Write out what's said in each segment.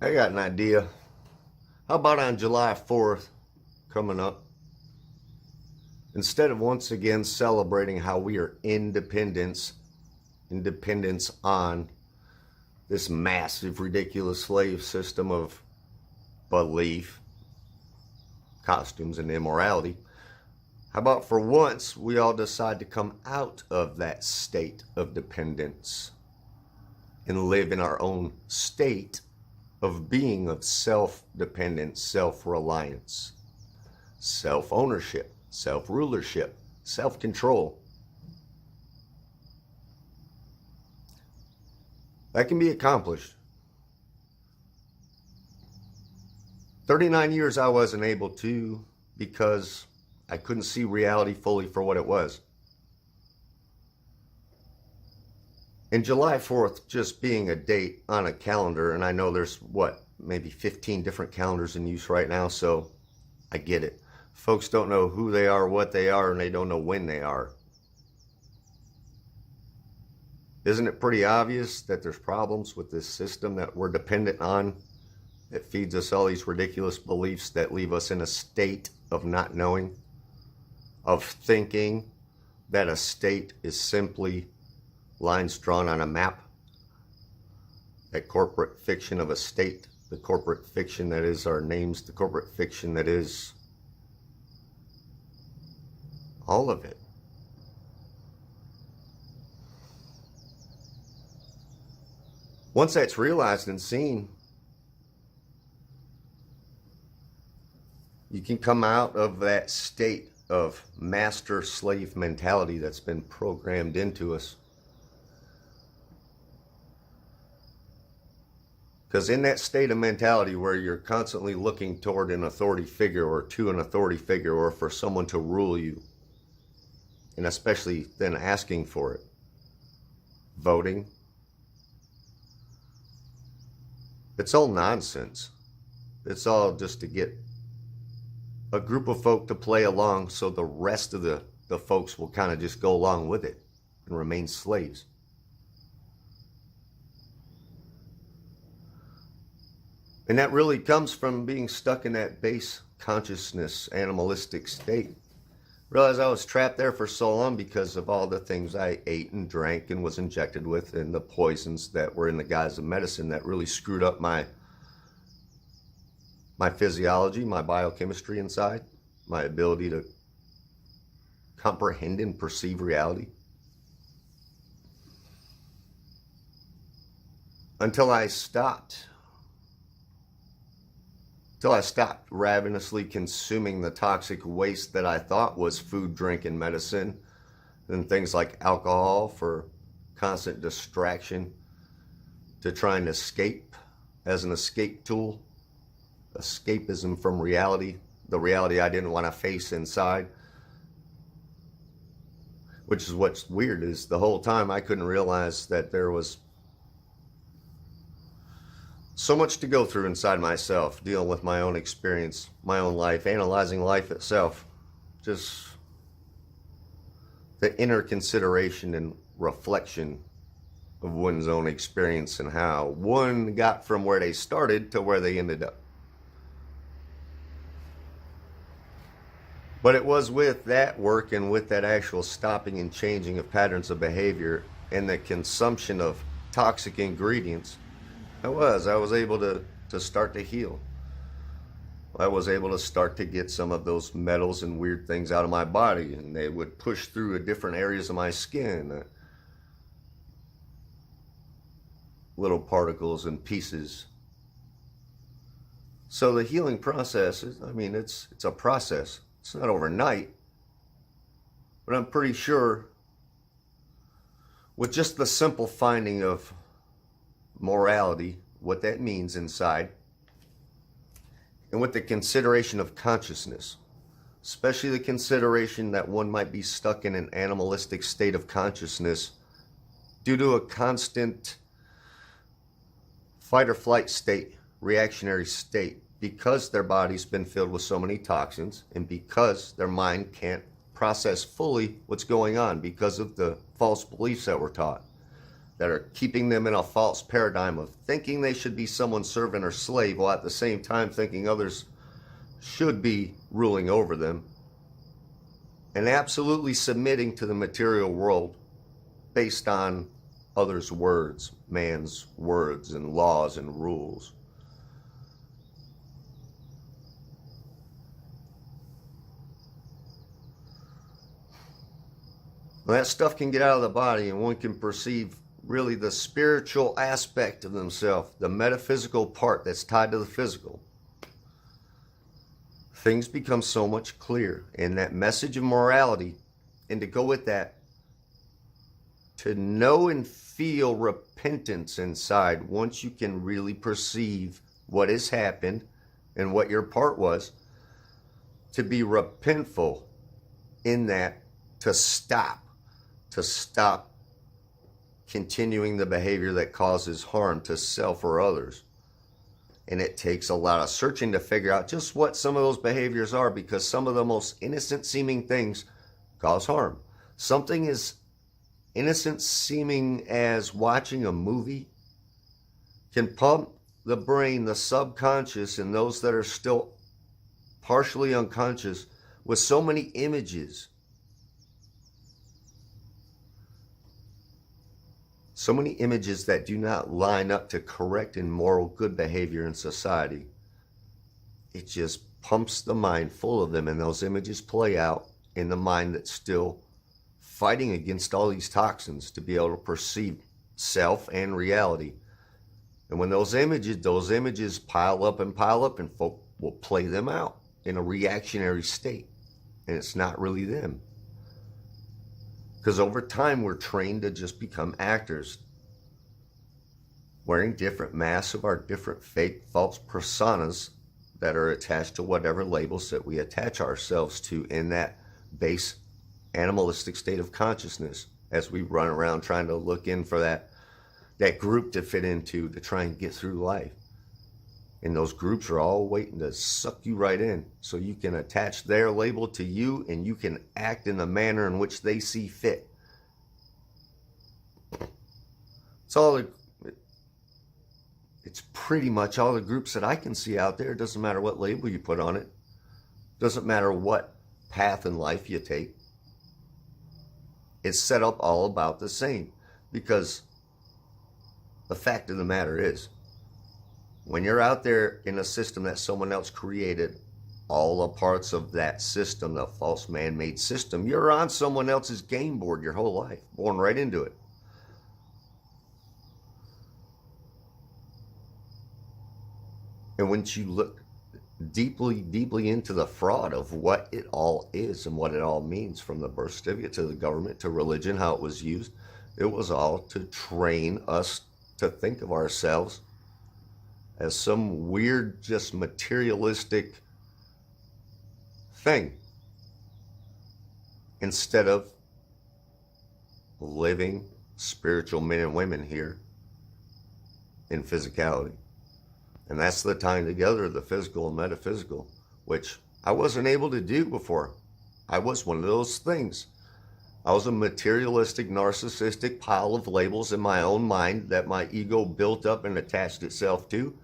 I got an idea. How about on July 4th coming up, instead of once again celebrating how we are independence on this massive, ridiculous slave system of belief, costumes, and immorality, how about for once we all decide to come out of that state of dependence and live in our own state of being of self-dependence, self-reliance, self-ownership, self-rulership, self-control. That can be accomplished. 39 years I wasn't able to because I couldn't see reality fully for what it was. And July 4th just being a date on a calendar, and I know there's, maybe 15 different calendars in use right now, so I get it. Folks don't know who they are, what they are, and they don't know when they are. Isn't it pretty obvious that there's problems with this system that we're dependent on? It feeds us all these ridiculous beliefs that leave us in a state of not knowing, of thinking that a state is simply lines drawn on a map. That corporate fiction of a state, the corporate fiction that is our names, the corporate fiction that is all of it. Once that's realized and seen, you can come out of that state of master-slave mentality that's been programmed into us. Because in that state of mentality where you're constantly looking toward an authority figure or to an authority figure or for someone to rule you, and especially then asking for it, voting, it's all nonsense. It's all just to get a group of folk to play along so the rest of the folks will kind of just go along with it and remain slaves. And that really comes from being stuck in that base consciousness, animalistic state. Realized I was trapped there for so long because of all the things I ate and drank and was injected with, and the poisons that were in the guise of medicine that really screwed up my physiology, my biochemistry inside, my ability to comprehend and perceive reality. Until I stopped ravenously consuming the toxic waste that I thought was food, drink, and medicine, and things like alcohol for constant distraction, to try and escape as an escape tool, escapism from reality, the reality I didn't want to face inside. Which is what's weird, is the whole time I couldn't realize that there was so much to go through inside myself, dealing with my own experience, my own life, analyzing life itself. Just the inner consideration and reflection of one's own experience and how one got from where they started to where they ended up. But it was with that work and with that actual stopping and changing of patterns of behavior and the consumption of toxic ingredients, I was able to start to heal. I was able to start to get some of those metals and weird things out of my body, and they would push through different areas of my skin. Little particles and pieces. So the healing process is, it's a process. It's not overnight. But I'm pretty sure with just the simple finding of morality, what that means inside, and with the consideration of consciousness, especially the consideration that one might be stuck in an animalistic state of consciousness due to a constant fight or flight state, reactionary state, because their body's been filled with so many toxins and because their mind can't process fully what's going on because of the false beliefs that we're taught. that are keeping them in a false paradigm of thinking they should be someone's servant or slave, while at the same time thinking others should be ruling over them, and absolutely submitting to the material world based on others' words, man's words and laws and rules. Well, that stuff can get out of the body, and one can perceive really the spiritual aspect of themselves, the metaphysical part that's tied to the physical. Things become so much clearer, and that message of morality, and to go with that, to know and feel repentance inside once you can really perceive what has happened and what your part was, to be repentful in that, to stop continuing the behavior that causes harm to self or others. And it takes a lot of searching to figure out just what some of those behaviors are, because some of the most innocent seeming things cause harm. Something as innocent seeming as watching a movie can pump the brain, the subconscious, and those that are still partially unconscious with so many images. So many images that do not line up to correct and moral good behavior in society. It just pumps the mind full of them, and those images play out in the mind that's still fighting against all these toxins to be able to perceive self and reality. And when those images pile up, and folk will play them out in a reactionary state. And it's not really them. Because over time, we're trained to just become actors, wearing different masks of our different fake, false personas that are attached to whatever labels that we attach ourselves to in that base animalistic state of consciousness, as we run around trying to look in for that group to fit into, to try and get through life. And those groups are all waiting to suck you right in, so you can attach their label to you, and you can act in the manner in which they see fit. It's pretty much all the groups that I can see out there. It doesn't matter what label you put on it. It doesn't matter what path in life you take. It's set up all about the same, because the fact of the matter is, when you're out there in a system that someone else created, all the parts of that system, the false man-made system, you're on someone else's game board your whole life, born right into it. And once you look deeply into the fraud of what it all is and what it all means, from the birth certificate to the government to religion, how it was used, it was all to train us to think of ourselves as some weird, just materialistic thing, instead of living spiritual men and women here in physicality. And that's the tying together of the physical and metaphysical, which I wasn't able to do before. I was one of those things. I was a materialistic, narcissistic pile of labels in my own mind that my ego built up and attached itself to.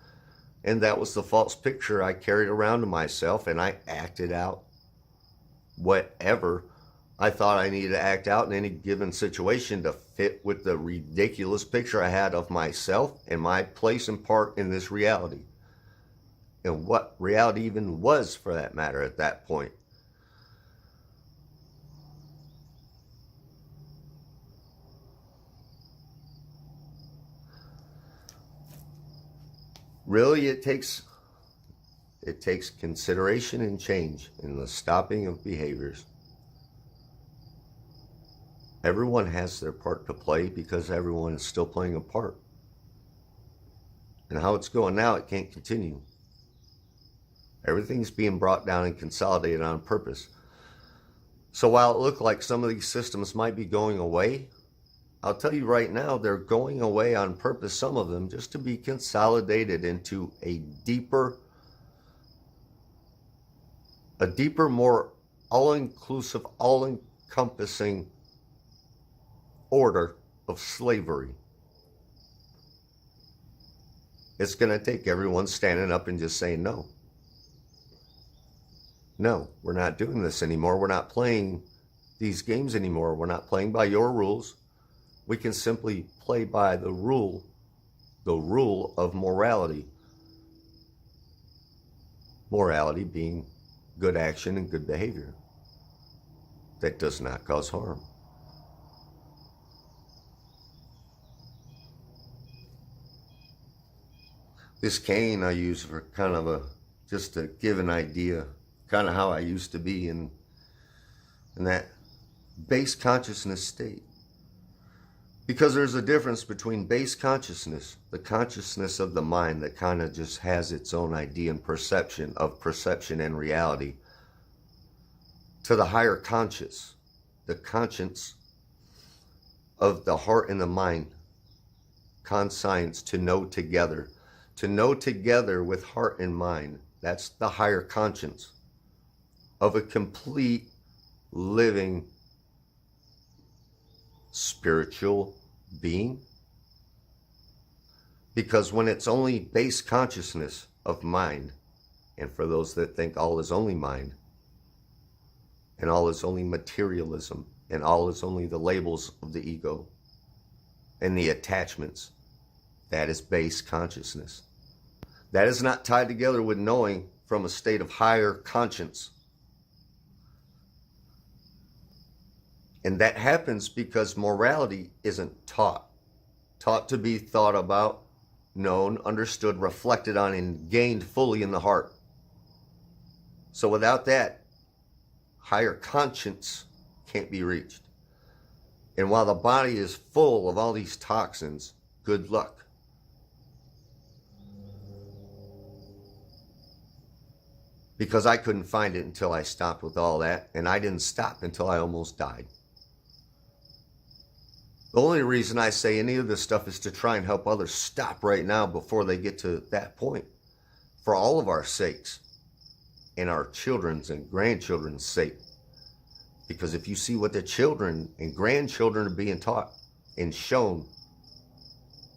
And that was the false picture I carried around to myself, and I acted out whatever I thought I needed to act out in any given situation to fit with the ridiculous picture I had of myself and my place and part in this reality. And what reality even was, for that matter, at that point. Really, it takes consideration and change in the stopping of behaviors. Everyone has their part to play, because everyone is still playing a part. And how it's going now, it can't continue. Everything's being brought down and consolidated on purpose. So while it looked like some of these systems might be going away, I'll tell you right now, they're going away on purpose, some of them, just to be consolidated into a deeper, more all-inclusive, all-encompassing order of slavery. It's going to take everyone standing up and just saying, no. No, we're not doing this anymore. We're not playing these games anymore. We're not playing by your rules. We can simply play by the rule of morality. Morality being good action and good behavior that does not cause harm. This cane I use for kind of just to give an idea, kind of how I used to be in that base consciousness state. Because there's a difference between base consciousness, the consciousness of the mind that kind of just has its own idea and perception and reality, to the higher conscious, the conscience of the heart and the mind, conscience, to know together with heart and mind. That's the higher conscience of a complete living spiritual being. Because when it's only base consciousness of mind, and for those that think all is only mind, and all is only materialism, and all is only the labels of the ego and the attachments, that is base consciousness. That is not tied together with knowing from a state of higher conscience. And that happens because morality isn't taught. Taught to be thought about, known, understood, reflected on, and gained fully in the heart. So without that, higher conscience can't be reached. And while the body is full of all these toxins, good luck. Because I couldn't find it until I stopped with all that, and I didn't stop until I almost died. The only reason I say any of this stuff is to try and help others stop right now before they get to that point. For all of our sakes, and our children's and grandchildren's sake. Because if you see what the children and grandchildren are being taught and shown,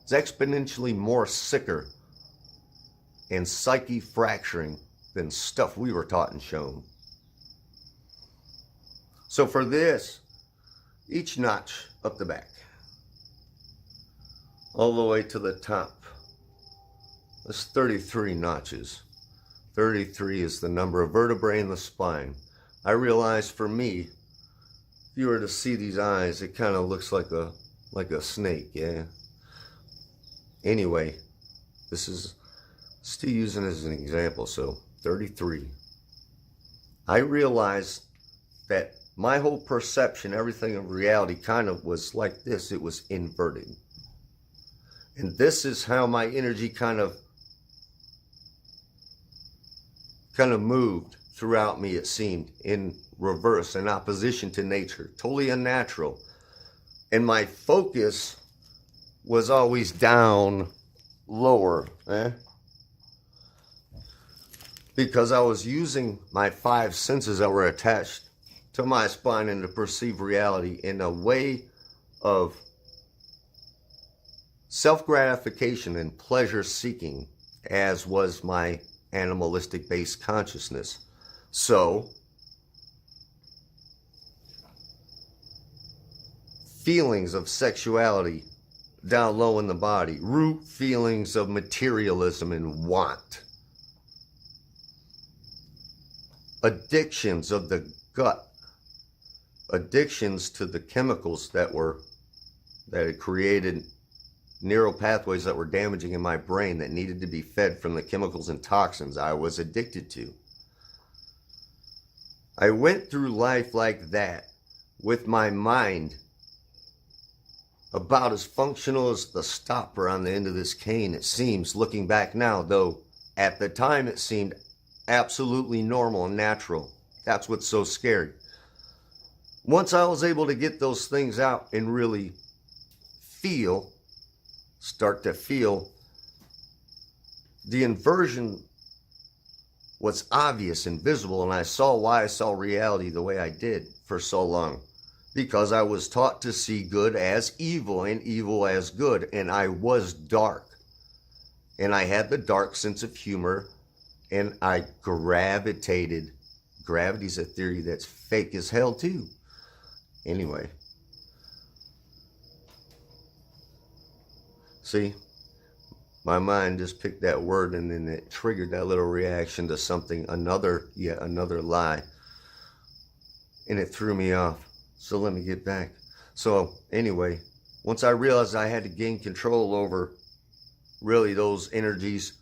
it's exponentially more sicker and psyche fracturing than stuff we were taught and shown. So for this, each notch up the back, all the way to the top, that's 33 notches. 33 is the number of vertebrae in the spine. I realize for me, if you were to see these eyes, it kind of looks like a snake, yeah? Anyway, this is still using it as an example, so 33. I realized that my whole perception, everything of reality kind of was like this. It was inverted. And this is how my energy kind of moved throughout me, it seemed, in reverse, in opposition to nature, totally unnatural. And my focus was always down, lower, because I was using my 5 senses that were attached to my spine and to perceive reality in a way of self-gratification and pleasure-seeking, as was my animalistic-based consciousness. So, feelings of sexuality down low in the body, root feelings of materialism and want, addictions of the gut, addictions to the chemicals that had created neural pathways that were damaging in my brain that needed to be fed from the chemicals and toxins I was addicted to. I went through life like that, with my mind about as functional as the stopper on the end of this cane, it seems, looking back now, though at the time it seemed absolutely normal and natural. That's what's so scary. Once I was able to get those things out and really start to feel, the inversion was obvious and visible, and I saw why I saw reality the way I did for so long. Because I was taught to see good as evil and evil as good, and I was dark. and I had the dark sense of humor, and I gravitated. Gravity's a theory that's fake as hell too. Anyway. See, my mind just picked that word and then it triggered that little reaction to something, yet another lie. And it threw me off. So let me get back. So anyway, once I realized I had to gain control over really those energies,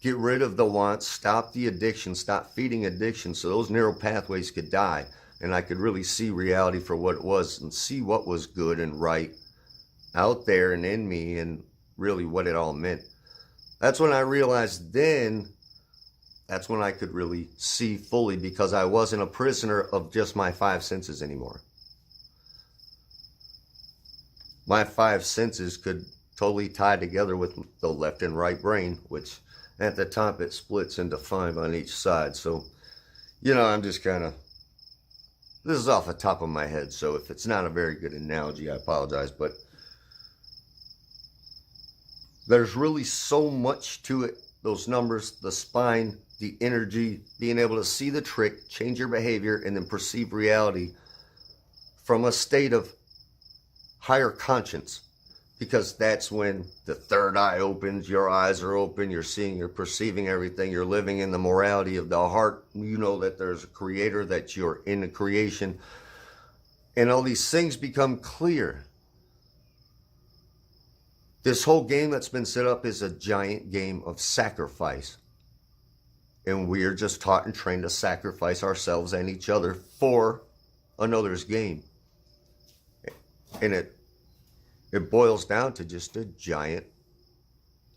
get rid of the wants, stop the addiction, stop feeding addiction so those neural pathways could die. And I could really see reality for what it was and see what was good and right out there and in me and really what it all meant. That's when I realized that's when I could really see fully, because I wasn't a prisoner of just my five senses anymore. My five senses could totally tie together with the left and right brain, which at the top it splits into 5 on each side. So, I'm just this is off the top of my head, so if it's not a very good analogy, I apologize, but there's really so much to it. Those numbers, the spine, the energy, being able to see the trick, change your behavior, and then perceive reality from a state of higher conscience. Because that's when the third eye opens, your eyes are open, you're seeing, you're perceiving everything, you're living in the morality of the heart. You know that there's a creator, that you're in the creation. And all these things become clear. This whole game that's been set up is a giant game of sacrifice. And we are just taught and trained to sacrifice ourselves and each other for another's gain. And it boils down to just a giant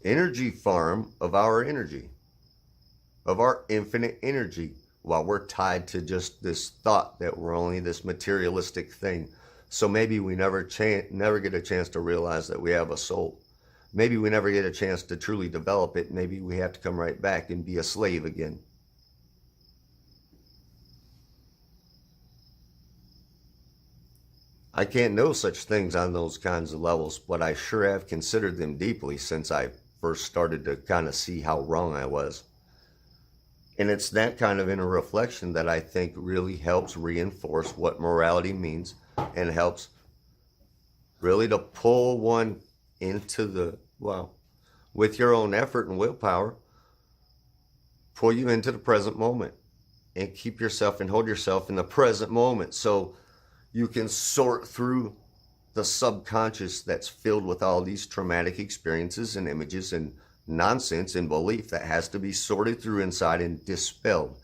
energy farm of our energy, of our infinite energy, while we're tied to just this thought that we're only this materialistic thing. So maybe we never get a chance to realize that we have a soul. Maybe we never get a chance to truly develop it. Maybe we have to come right back and be a slave again. I can't know such things on those kinds of levels, but I sure have considered them deeply since I first started to kind of see how wrong I was. And it's that kind of inner reflection that I think really helps reinforce what morality means, and helps really to pull one into with your own effort and willpower, pull you into the present moment and keep yourself and hold yourself in the present moment, so you can sort through the subconscious that's filled with all these traumatic experiences and images and nonsense and belief that has to be sorted through inside and dispelled.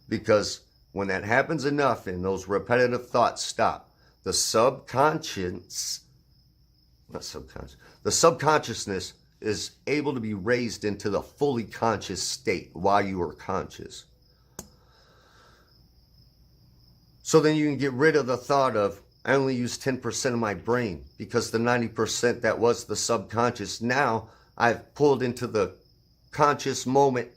Because when that happens enough and those repetitive thoughts stop, the subconsciousness is able to be raised into the fully conscious state while you are conscious. So then you can get rid of the thought of, I only use 10% of my brain, because the 90% that was the subconscious, now I've pulled into the conscious moment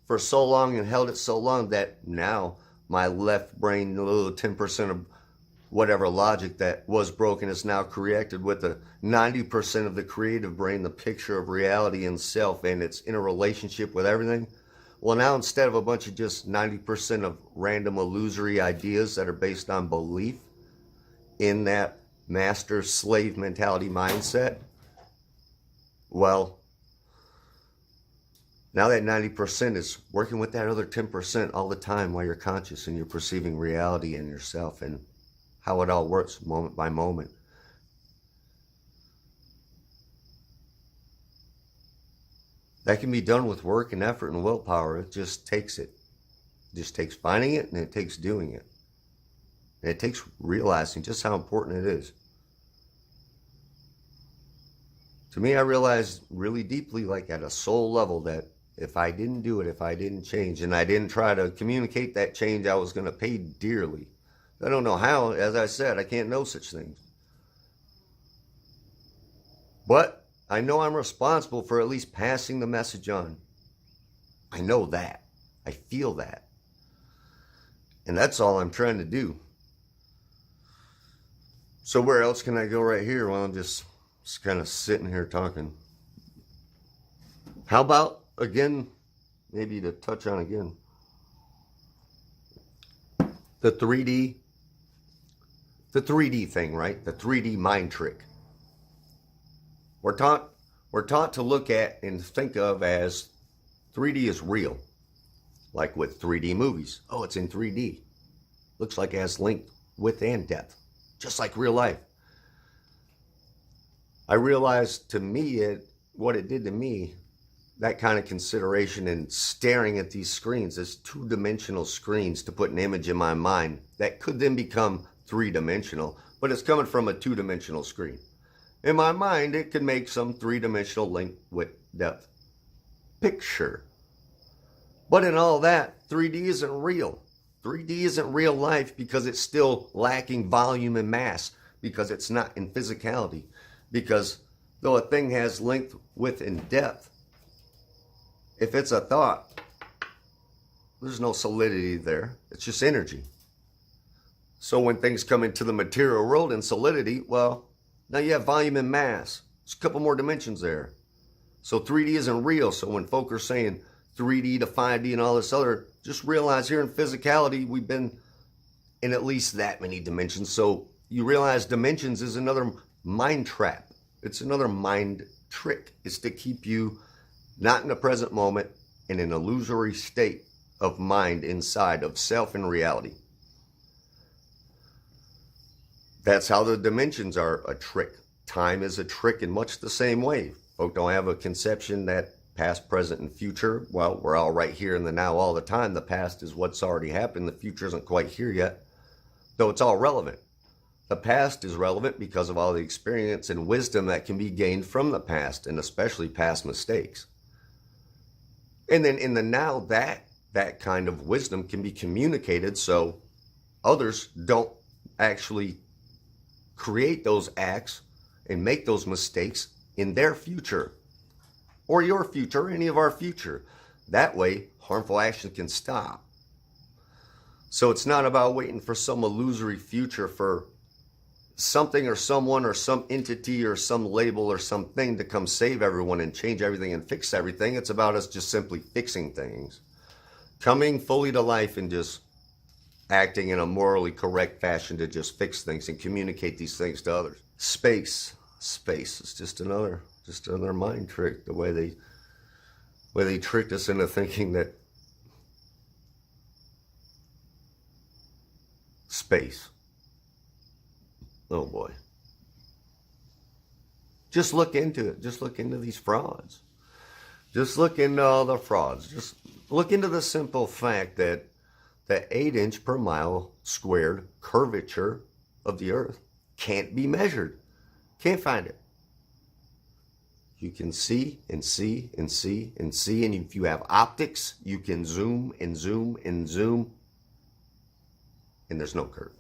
for so long and held it so long that now my left brain, the little 10% of whatever logic that was broken, is now corrected with the 90% of the creative brain, the picture of reality and self and its interrelationship with everything. Well, now instead of a bunch of just 90% of random illusory ideas that are based on belief in that master-slave mentality mindset, well, now that 90% is working with that other 10% all the time while you're conscious and you're perceiving reality in yourself and how it all works moment by moment. That can be done with work and effort and willpower. It just takes it. It just takes finding it, and it takes doing it. And it takes realizing just how important it is. To me, I realized really deeply, like at a soul level, that if I didn't do it, if I didn't change, and I didn't try to communicate that change, I was going to pay dearly. I don't know how. As I said, I can't know such things. But I know I'm responsible for at least passing the message on. I know that. I feel that. And that's all I'm trying to do. So where else can I go right here while I'm just kind of sitting here talking? How about, again, maybe to touch on again, the 3D thing, right? The 3D mind trick. We're taught to look at and think of as 3D is real. Like with 3D movies. Oh, it's in 3D. Looks like it has length, width, and depth. Just like real life. I realized to me, what it did to me, that kind of consideration and staring at these screens as two-dimensional screens to put an image in my mind that could then become three-dimensional, but it's coming from a two-dimensional screen. In my mind, it could make some three-dimensional length, width, depth picture. But in all that, 3D isn't real. 3D isn't real life because it's still lacking volume and mass, because it's not in physicality. Because though a thing has length, width, and depth, if it's a thought, there's no solidity there. It's just energy. So when things come into the material world in solidity, well, now you have volume and mass. There's a couple more dimensions there. So 3D isn't real. So when folk are saying 3D to 5D and all this other, just realize here in physicality, we've been in at least that many dimensions. So you realize dimensions is another mind trap. It's another mind trick. It's to keep you not in the present moment in an illusory state of mind inside of self and reality. That's how the dimensions are a trick. Time is a trick in much the same way. Folk don't have a conception that past, present, and future, well, we're all right here in the now all the time. The past is what's already happened. The future isn't quite here yet, though it's all relevant. The past is relevant because of all the experience and wisdom that can be gained from the past, and especially past mistakes. And then in the now, that kind of wisdom can be communicated so others don't actually create those acts and make those mistakes in their future. Or your future, any of our future. That way, harmful action can stop. So it's not about waiting for some illusory future for something or someone or some entity or some label or something to come save everyone and change everything and fix everything. It's about us just simply fixing things. Coming fully to life and just acting in a morally correct fashion to just fix things and communicate these things to others. Space is just another mind trick. The way they tricked us into thinking that space. Oh boy. Just look into it. Just look into these frauds. Just look into all the frauds. Just look into the simple fact that the 8-inch per mile squared curvature of the earth can't be measured. Can't find it. You can see and see and see and see, and if you have optics, you can zoom and zoom and zoom, and there's no curve.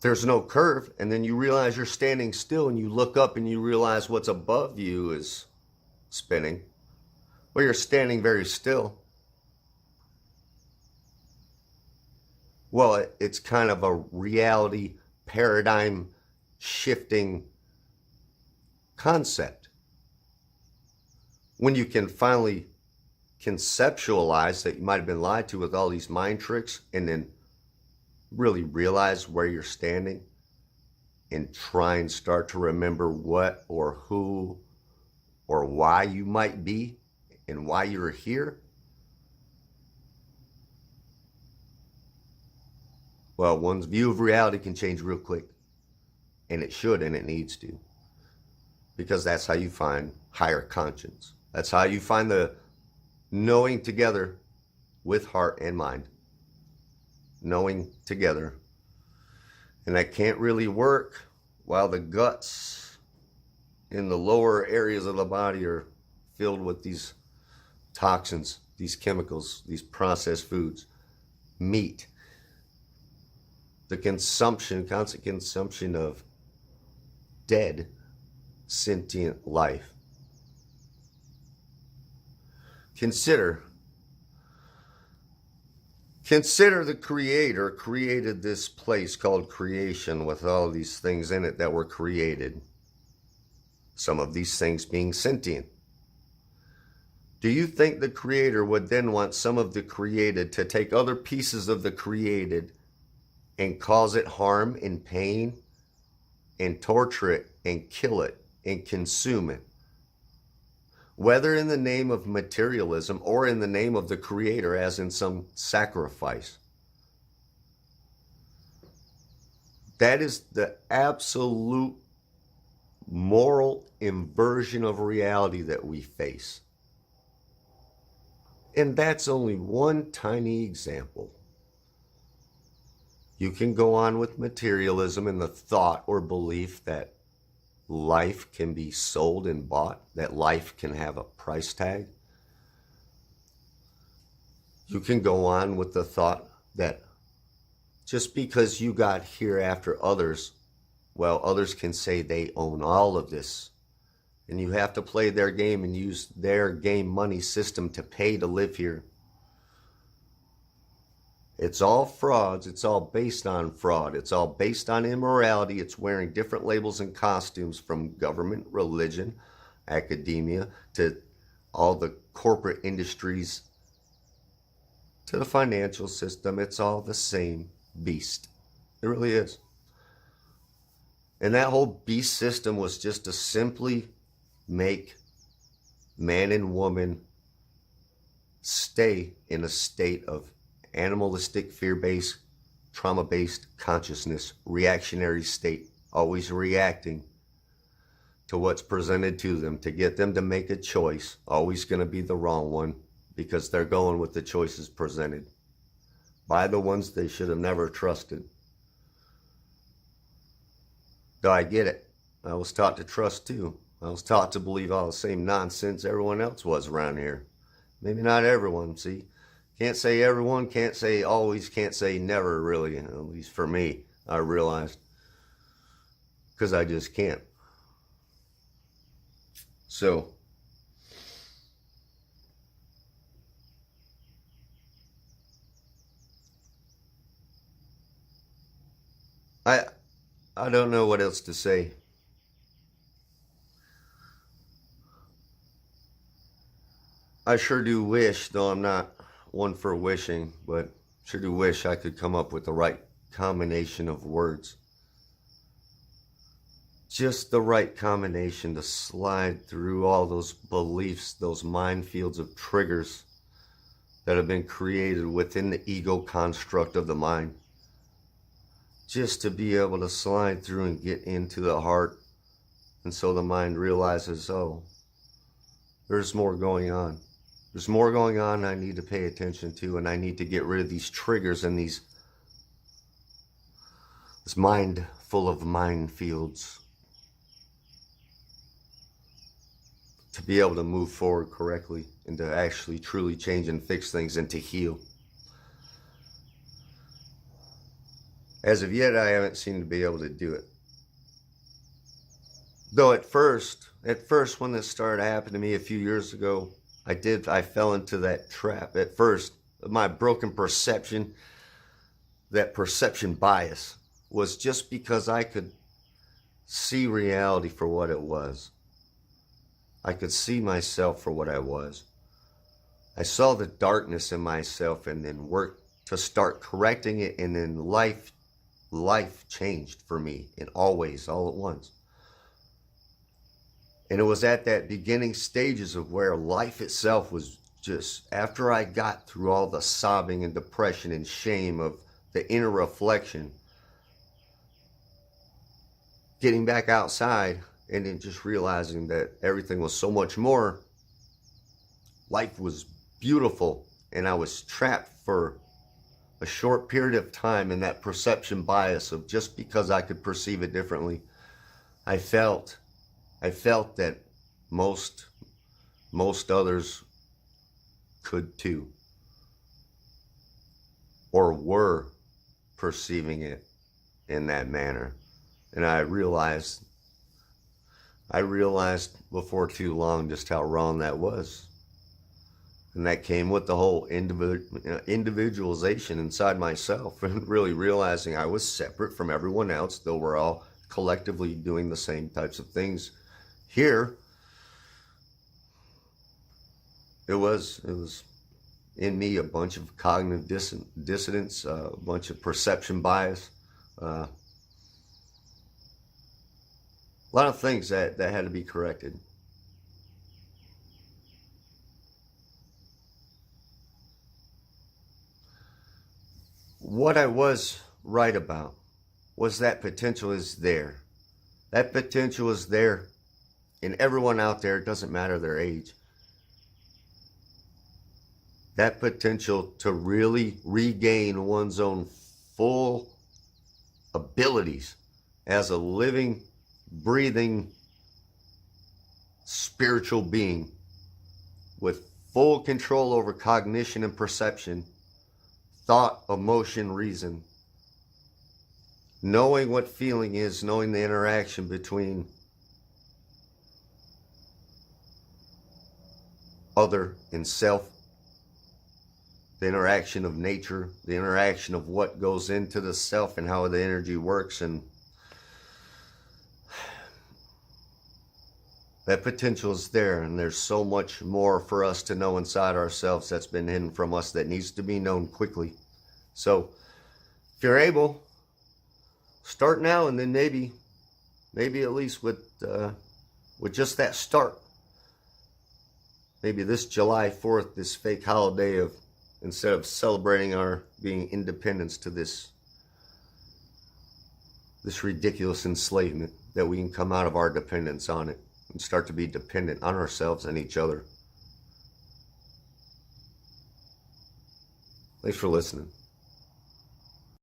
There's no curve, and then you realize you're standing still, and you look up and you realize what's above you is spinning. Well, you're standing very still. Well, it's kind of a reality paradigm shifting concept. When you can finally conceptualize that you might have been lied to with all these mind tricks, and then really realize where you're standing and try and start to remember what or who or why you might be and why you're here. Well, one's view of reality can change real quick, and it should, and it needs to, because that's how you find higher conscience. That's how you find the knowing together with heart and mind. Knowing together. And that can't really work while the guts in the lower areas of the body are filled with these toxins, these chemicals, these processed foods, meat. The constant consumption of dead, sentient life. Consider the Creator created this place called creation with all these things in it that were created. some of these things being sentient. Do you think the Creator would then want some of the created to take other pieces of the created and cause it harm and pain and torture it and kill it and consume it? Whether in the name of materialism or in the name of the Creator, as in some sacrifice. That is the absolute moral inversion of reality that we face. And that's only one tiny example. You can go on with materialism and the thought or belief that life can be sold and bought, that life can have a price tag. You can go on with the thought that just because you got here after others, well, others can say they own all of this. And you have to play their game and use their game money system to pay to live here. It's all frauds. It's all based on fraud. It's all based on immorality. It's wearing different labels and costumes from government, religion, academia, to all the corporate industries, to the financial system. It's all the same beast. It really is. And that whole beast system was just to simply make man and woman stay in a state of animalistic, fear-based, trauma-based consciousness, reactionary state, always reacting to what's presented to them, to get them to make a choice, always going to be the wrong one, because they're going with the choices presented by the ones they should have never trusted. Though I get it. I was taught to trust too. I was taught to believe all the same nonsense everyone else was around here. Maybe not everyone, see? Can't say everyone, can't say always, can't say never, really. At least for me, I realized. Because I just can't. So, I don't know what else to say. I sure do wish, though I'm not one for wishing, but sure do wish I could come up with the right combination of words. Just the right combination to slide through all those beliefs, those minefields of triggers that have been created within the ego construct of the mind. Just to be able to slide through and get into the heart, and so the mind realizes, oh, there's more going on. There's more going on I need to pay attention to, and I need to get rid of these triggers and this mind full of minefields to be able to move forward correctly and to actually truly change and fix things and to heal. As of yet, I haven't seemed to be able to do it. Though at first, when this started happening to me a few years ago, I fell into that trap. At first, my broken perception, that perception bias, was just because I could see reality for what it was. I could see myself for what I was. I saw the darkness in myself and then worked to start correcting it, and then life changed for me in all ways, all at once. And it was at that beginning stages of where life itself was just, after I got through all the sobbing and depression and shame of the inner reflection, getting back outside and then just realizing that everything was so much more. Life was beautiful, and I was trapped for a short period of time in that perception bias of just because I could perceive it differently. I felt that most others could too, or were perceiving it in that manner. And I realized before too long just how wrong that was. And that came with the whole individualization inside myself, and really realizing I was separate from everyone else, though we're all collectively doing the same types of things Here, it was in me a bunch of cognitive dissonance, a bunch of perception bias, a lot of things that had to be corrected. What I was right about was that potential is there. That potential is there in everyone out there. It doesn't matter their age. That potential to really regain one's own full abilities as a living, breathing, spiritual being with full control over cognition and perception, thought, emotion, reason, knowing what feeling is, knowing the interaction between other and self, the interaction of nature, the interaction of what goes into the self and how the energy works. And that potential is there, and there's so much more for us to know inside ourselves that's been hidden from us that needs to be known quickly. So if you're able, start now, and then maybe at least with just that start, maybe this July 4th, this fake holiday of, instead of celebrating our being independence to this ridiculous enslavement, that we can come out of our dependence on it and start to be dependent on ourselves and each other. Thanks for listening.